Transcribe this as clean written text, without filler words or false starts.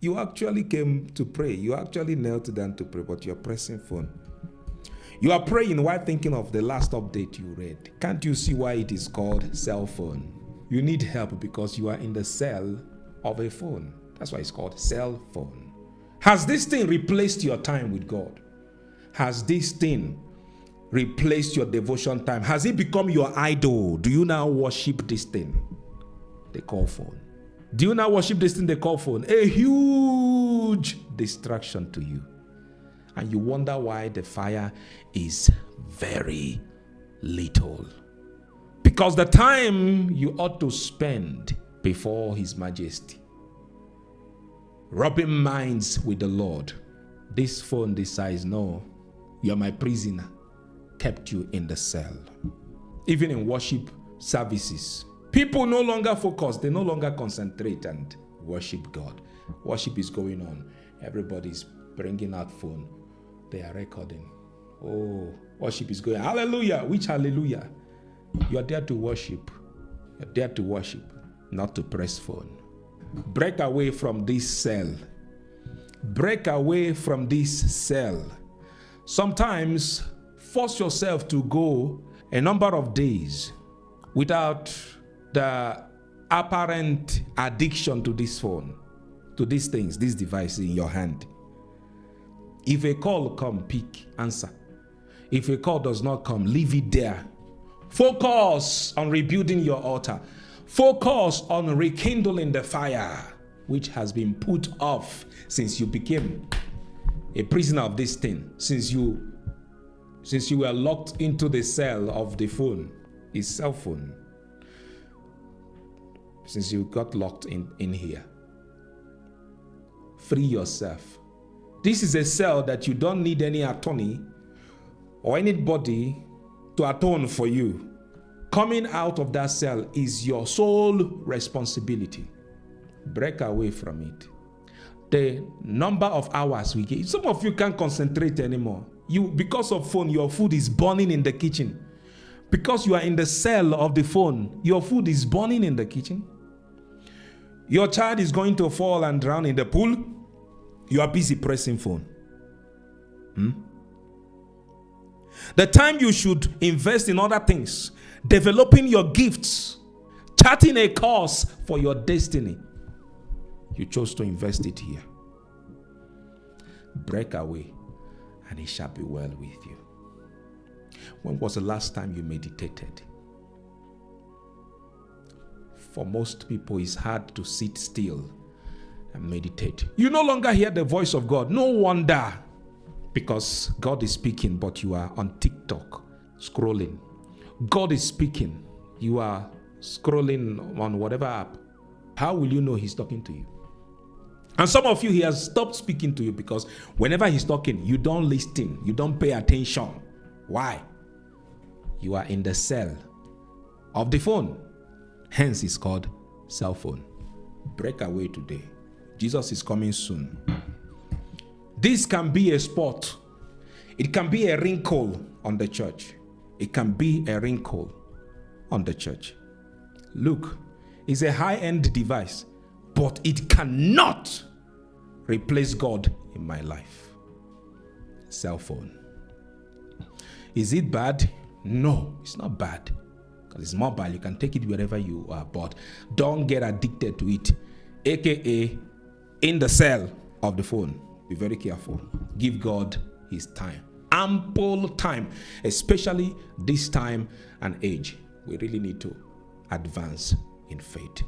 You actually came to pray. You actually knelt down to pray, but you're pressing phone. You are praying while thinking of the last update you read. Can't you see why it is called cell phone? You need help because you are in the cell of a phone. That's why it's called cell phone. Has this thing replaced your time with God? Has this thing replaced your devotion time? Has it become your idol? Do you now worship this thing they call phone? Do you now worship this thing they call phone? A huge distraction to you. And you wonder why the fire is very little. Because the time you ought to spend before His Majesty, rubbing minds with the Lord, this phone decides, no, you're my prisoner, kept you in the cell. Even in worship services, people no longer focus, they no longer concentrate and worship God. Worship is going on. Everybody's bringing out phone. They are recording. Oh, worship is going. Hallelujah. Which hallelujah? You are there to worship. You're there to worship, not to press phone. Break away from this cell. Break away from this cell. Sometimes force yourself to go a number of days without the apparent addiction to this phone, to these things, these devices in your hand. If a call come, pick, answer. If a call does not come, leave it there. Focus on rebuilding your altar. Focus on rekindling the fire which has been put off since you became a prisoner of this thing. Since you were locked into the cell of the phone, his cell phone. Since you got locked in here. Free yourself. This is a cell that you don't need any attorney or anybody to atone for you. Coming out of that cell is your sole responsibility. Break away from it. The number of hours we get, some of you can't concentrate anymore. Because of phone, your food is burning in the kitchen. Because you are in the cell of the phone, your food is burning in the kitchen. Your child is going to fall and drown in the pool. You are busy pressing phone. The time you should invest in other things, developing your gifts, charting a course for your destiny, you chose to invest it here. Break away, and it shall be well with you. When was the last time you meditated? For most people, it's hard to sit still and meditate. You no longer hear the voice of God. No wonder, because God is speaking, but you are on TikTok scrolling. God is speaking. You are scrolling on whatever app. How will you know He's talking to you? And some of you, He has stopped speaking to you because whenever He's talking, you don't listen. You don't pay attention. Why? You are in the cell of the phone. Hence, it's called cell phone. Break away today. Jesus is coming soon. This can be a spot. It can be a wrinkle on the church. It can be a wrinkle on the church. Look, it's a high-end device, but it cannot replace God in my life. Cell phone. Is it bad? No, it's not bad. Because it's mobile. You can take it wherever you are, but don't get addicted to it. AKA, in the cell of the phone. Be very careful. Give God His time. Ample time. Especially this time and age. We really need to advance in faith.